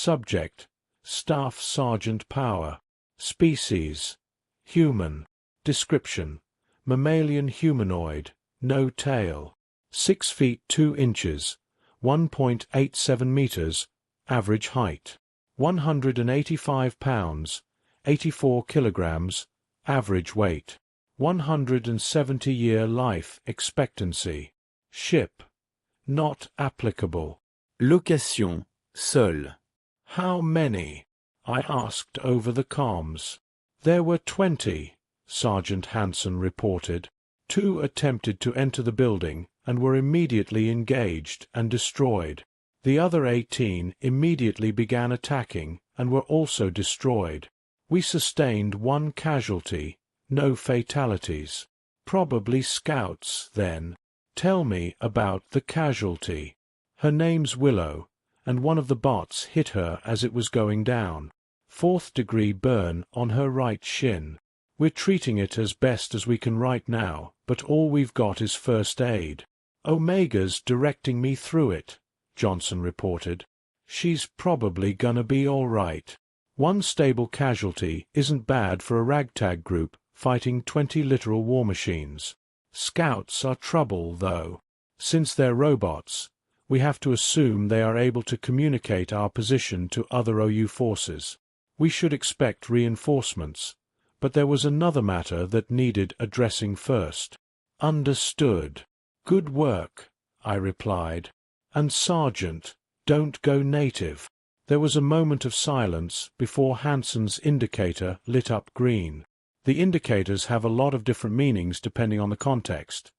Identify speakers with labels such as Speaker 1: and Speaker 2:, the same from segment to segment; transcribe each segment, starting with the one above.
Speaker 1: Subject: Staff Sergeant Power. Species: Human. Description: Mammalian humanoid, no tail. 6 feet 2 inches, 1.87 meters, average height. 185 pounds, 84 kilograms, average weight. 170-year life expectancy. Ship: not applicable.
Speaker 2: Location: seul.
Speaker 1: How many? I asked over the comms. There were 20, Sergeant Hansen reported. 2 attempted to enter the building and were immediately engaged and destroyed. The other 18 immediately began attacking and were also destroyed. We sustained 1 casualty, no fatalities. Probably scouts, then. Tell me about the casualty. Her name's Willow, and one of the bots hit her as it was going down. 4th-degree burn on her right shin. We're treating it as best as we can right now, but all we've got is first aid. Omega's directing me through it, Johnson reported. She's probably gonna be all right. 1 stable casualty isn't bad for a ragtag group fighting 20 literal war machines. Scouts are trouble, though. Since they're robots, we have to assume they are able to communicate our position to other OU forces. We should expect reinforcements, but there was another matter that needed addressing first. Understood. Good work, I replied. And Sergeant, don't go native. There was a moment of silence before Hansen's indicator lit up green. The indicators have a lot of different meanings depending on the context,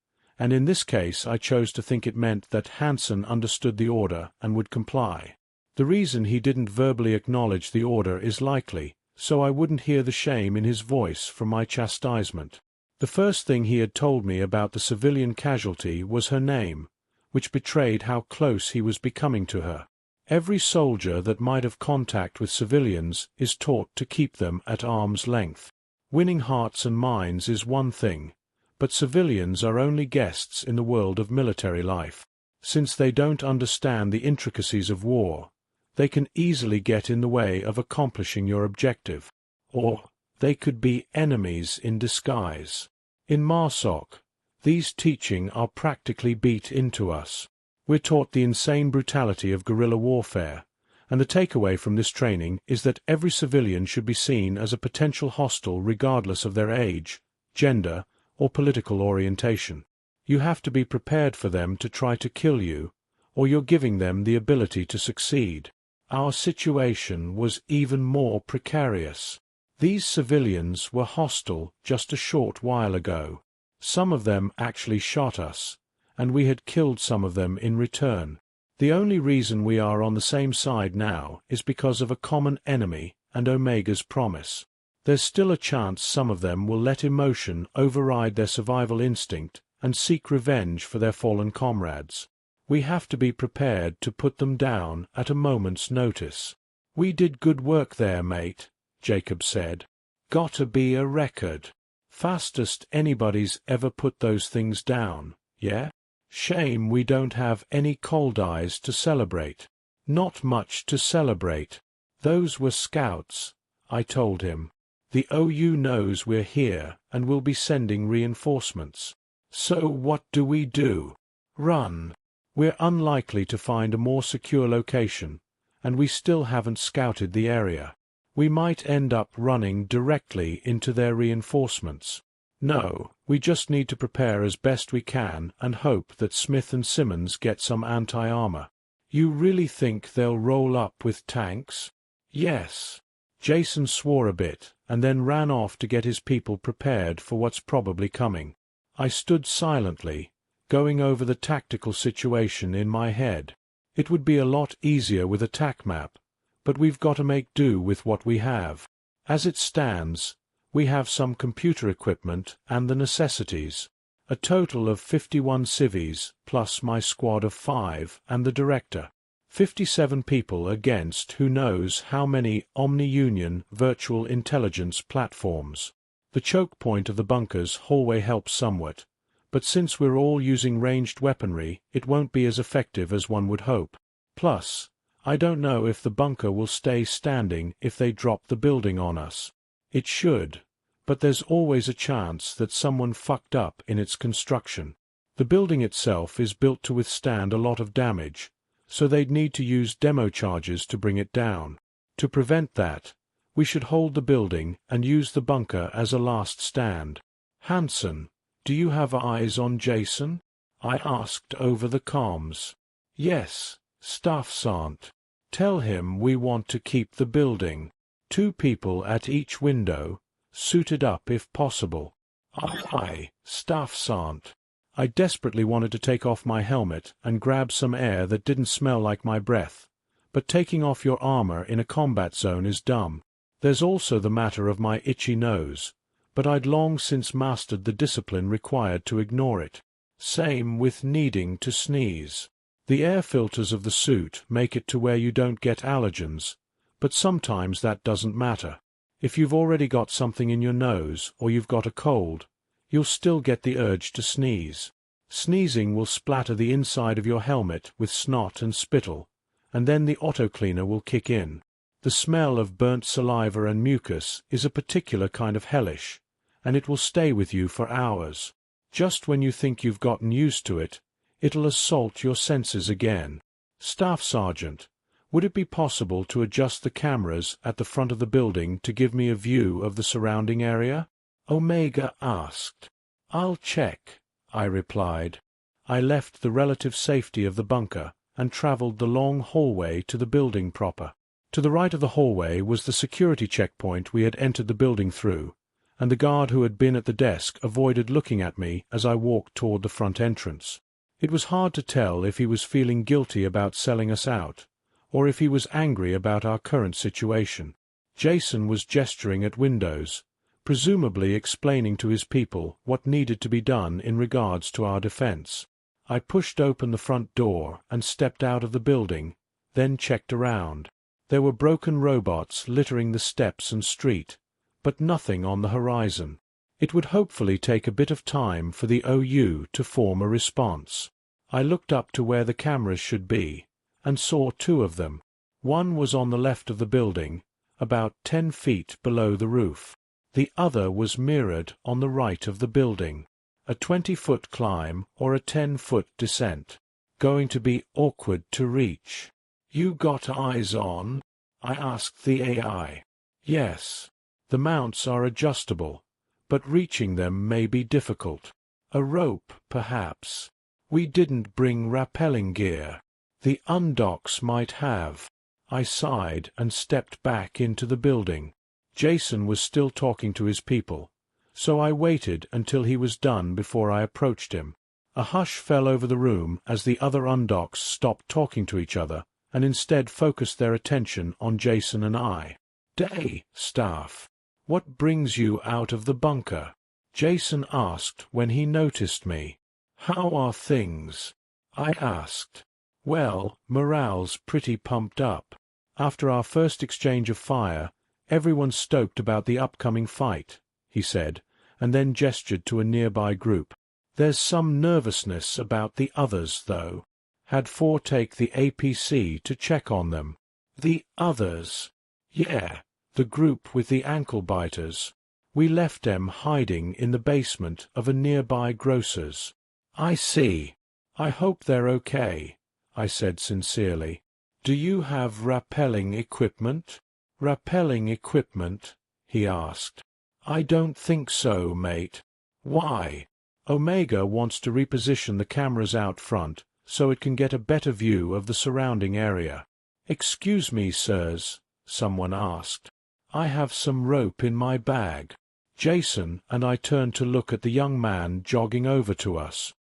Speaker 1: and in this case I chose to think it meant that Hansen understood the order and would comply. The reason he didn't verbally acknowledge the order is likely, so I wouldn't hear the shame in his voice from my chastisement. The first thing he had told me about the civilian casualty was her name, which betrayed how close he was becoming to her. Every soldier that might have contact with civilians is taught to keep them at arm's length. Winning hearts and minds is one thing, but civilians are only guests in the world of military life. Since they don't understand the intricacies of war, they can easily get in the way of accomplishing your objective. Or they could be enemies in disguise. In MARSOC, these teachings are practically beat into us. We're taught the insane brutality of guerrilla warfare, and the takeaway from this training is that every civilian should be seen as a potential hostile regardless of their age, gender, or political orientation. You have to be prepared for them to try to kill you, or you're giving them the ability to succeed. Our situation was even more precarious. These civilians were hostile just a short while ago. Some of them actually shot us, and we had killed some of them in return. The only reason we are on the same side now is because of a common enemy and Omega's promise. There's still a chance some of them will let emotion override their survival instinct and seek revenge for their fallen comrades. We have to be prepared to put them down at a moment's notice. We did good work there, mate, Jacob said. Gotta be a record. Fastest anybody's ever put those things down, yeah? Shame we don't have any cold eyes to celebrate. Not much to celebrate. Those were scouts, I told him. The OU knows we're here and will be sending reinforcements. So what do we do? Run. We're unlikely to find a more secure location, and we still haven't scouted the area. We might end up running directly into their reinforcements. No, we just need to prepare as best we can and hope that Smith and Simmons get some anti-armor. You really think they'll roll up with tanks? Yes. Jason swore a bit and then ran off to get his people prepared for what's probably coming. I stood silently, going over the tactical situation in my head. It would be a lot easier with a TAC map, but we've got to make do with what we have. As it stands, we have some computer equipment and the necessities. A total of 51 civis, plus my squad of 5 and the director. 57 people against who knows how many Omni-Union virtual intelligence platforms. The choke point of the bunker's hallway helps somewhat, but since we're all using ranged weaponry, it won't be as effective as one would hope. Plus, I don't know if the bunker will stay standing if they drop the building on us. It should, but there's always a chance that someone fucked up in its construction. The building itself is built to withstand a lot of damage, so they'd need to use demo charges to bring it down. To prevent that, we should hold the building and use the bunker as a last stand. Hansen, do you have eyes on Jason? I asked over the comms. Yes, Staff Sergeant. Tell him we want to keep the building. 2 people at each window, suited up if possible. Aye, Staff Sergeant. I desperately wanted to take off my helmet and grab some air that didn't smell like my breath, but taking off your armor in a combat zone is dumb. There's also the matter of my itchy nose, but I'd long since mastered the discipline required to ignore it. Same with needing to sneeze. The air filters of the suit make it to where you don't get allergens, but sometimes that doesn't matter. If you've already got something in your nose or you've got a cold, you'll still get the urge to sneeze. Sneezing will splatter the inside of your helmet with snot and spittle, and then the auto-cleaner will kick in. The smell of burnt saliva and mucus is a particular kind of hellish, and it will stay with you for hours. Just when you think you've gotten used to it, it'll assault your senses again. Staff Sergeant, would it be possible to adjust the cameras at the front of the building to give me a view of the surrounding area? Omega asked. I'll check, I replied. I left the relative safety of the bunker and traveled the long hallway to the building proper. To the right of the hallway was the security checkpoint we had entered the building through, and the guard who had been at the desk avoided looking at me as I walked toward the front entrance. It was hard to tell if he was feeling guilty about selling us out, or if he was angry about our current situation. Jason was gesturing at windows, presumably explaining to his people what needed to be done in regards to our defense. I pushed open the front door and stepped out of the building, then checked around. There were broken robots littering the steps and street, but nothing on the horizon. It would hopefully take a bit of time for the OU to form a response. I looked up to where the cameras should be, and saw 2 of them. One was on the left of the building, about 10 feet below the roof. The other was mirrored on the right of the building. A 20-foot climb or a 10-foot descent. Going to be awkward to reach. You got eyes on? I asked the AI. Yes. The mounts are adjustable, but reaching them may be difficult. A rope, perhaps. We didn't bring rappelling gear. The undocks might have. I sighed and stepped back into the building. Jason was still talking to his people, so I waited until he was done before I approached him. A hush fell over the room as the other undocks stopped talking to each other and instead focused their attention on Jason and I. Day, Staff. What brings you out of the bunker? Jason asked when he noticed me. How are things? I asked. Well, morale's pretty pumped up. After our first exchange of fire, everyone's stoked about the upcoming fight, he said, and then gestured to a nearby group. There's some nervousness about the others, though. Had 4 take the APC to check on them. The others? Yeah, the group with the ankle-biters. We left them hiding in the basement of a nearby grocer's. I see. I hope they're okay, I said sincerely. Do you have rappelling equipment? Rappelling equipment? He asked. I don't think so, mate. Why? Omega wants to reposition the cameras out front so it can get a better view of the surrounding area. Excuse me, sirs, someone asked. I have some rope in my bag. Jason and I turned to look at the young man jogging over to us.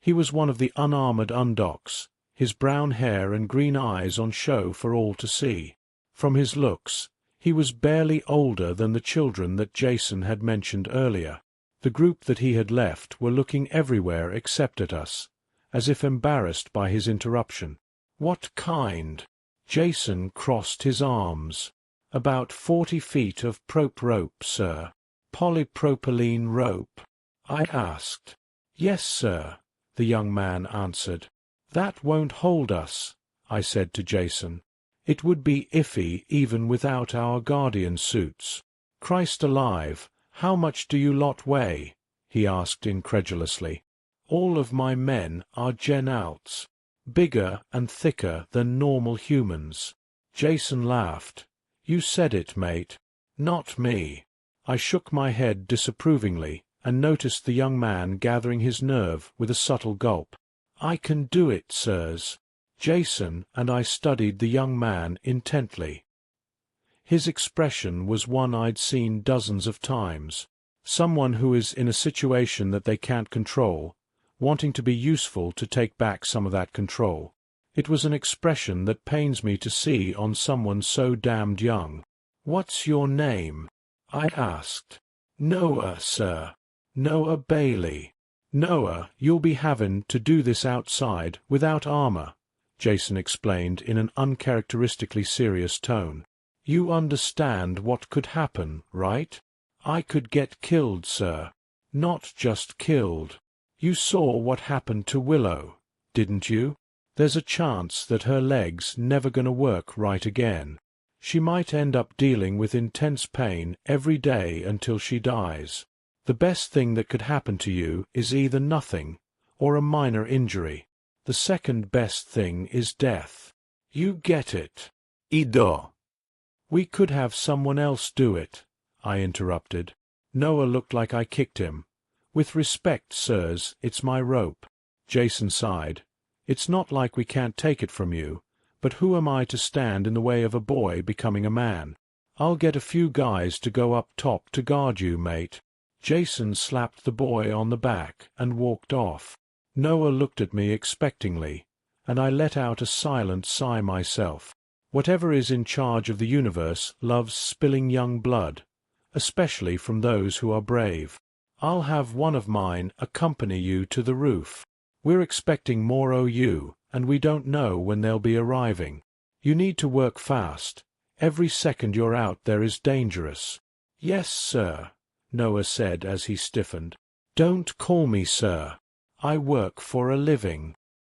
Speaker 1: He was one of the unarmored undocks, his brown hair and green eyes on show for all to see. From his looks, he was barely older than the children that Jason had mentioned earlier. The group that he had left were looking everywhere except at us, as if embarrassed by his interruption. What kind? Jason crossed his arms. About 40 feet of prop rope, sir. Polypropylene rope? I asked. Yes, sir, the young man answered. That won't hold us, I said to Jason. "It would be iffy even without our guardian suits." "Christ alive, how much do you lot weigh?" he asked incredulously. "All of my men are Gen-Alts, bigger and thicker than normal humans." Jason laughed. "You said it, mate. Not me." I shook my head disapprovingly and noticed the young man gathering his nerve with a subtle gulp. "I can do it, sirs." Jason and I studied the young man intently. His expression was one I'd seen dozens of times. Someone who is in a situation that they can't control, wanting to be useful to take back some of that control. It was an expression that pains me to see on someone so damned young. "What's your name?" I asked. "Noah, sir. Noah Bailey." "Noah, you'll be having to do this outside without armor," Jason explained in an uncharacteristically serious tone. "You understand what could happen, right? I could get killed, sir. Not just killed. You saw what happened to Willow, didn't you? There's a chance that her leg's never gonna work right again. She might end up dealing with intense pain every day until she dies. The best thing that could happen to you is either nothing or a minor injury. The second best thing is death. You get it."
Speaker 2: Ido.
Speaker 1: "We could have someone else do it," I interrupted. Noah looked like I kicked him. "With respect, sirs, it's my rope." Jason sighed. "It's not like we can't take it from you, but who am I to stand in the way of a boy becoming a man? I'll get a few guys to go up top to guard you, mate." Jason slapped the boy on the back and walked off. Noah looked at me expectingly, and I let out a silent sigh myself. Whatever is in charge of the universe loves spilling young blood, especially from those who are brave. "I'll have one of mine accompany you to the roof. We're expecting more OU, and we don't know when they'll be arriving. You need to work fast. Every second you're out there is dangerous." "Yes, sir," Noah said as he stiffened. "Don't call me sir. I work for a living."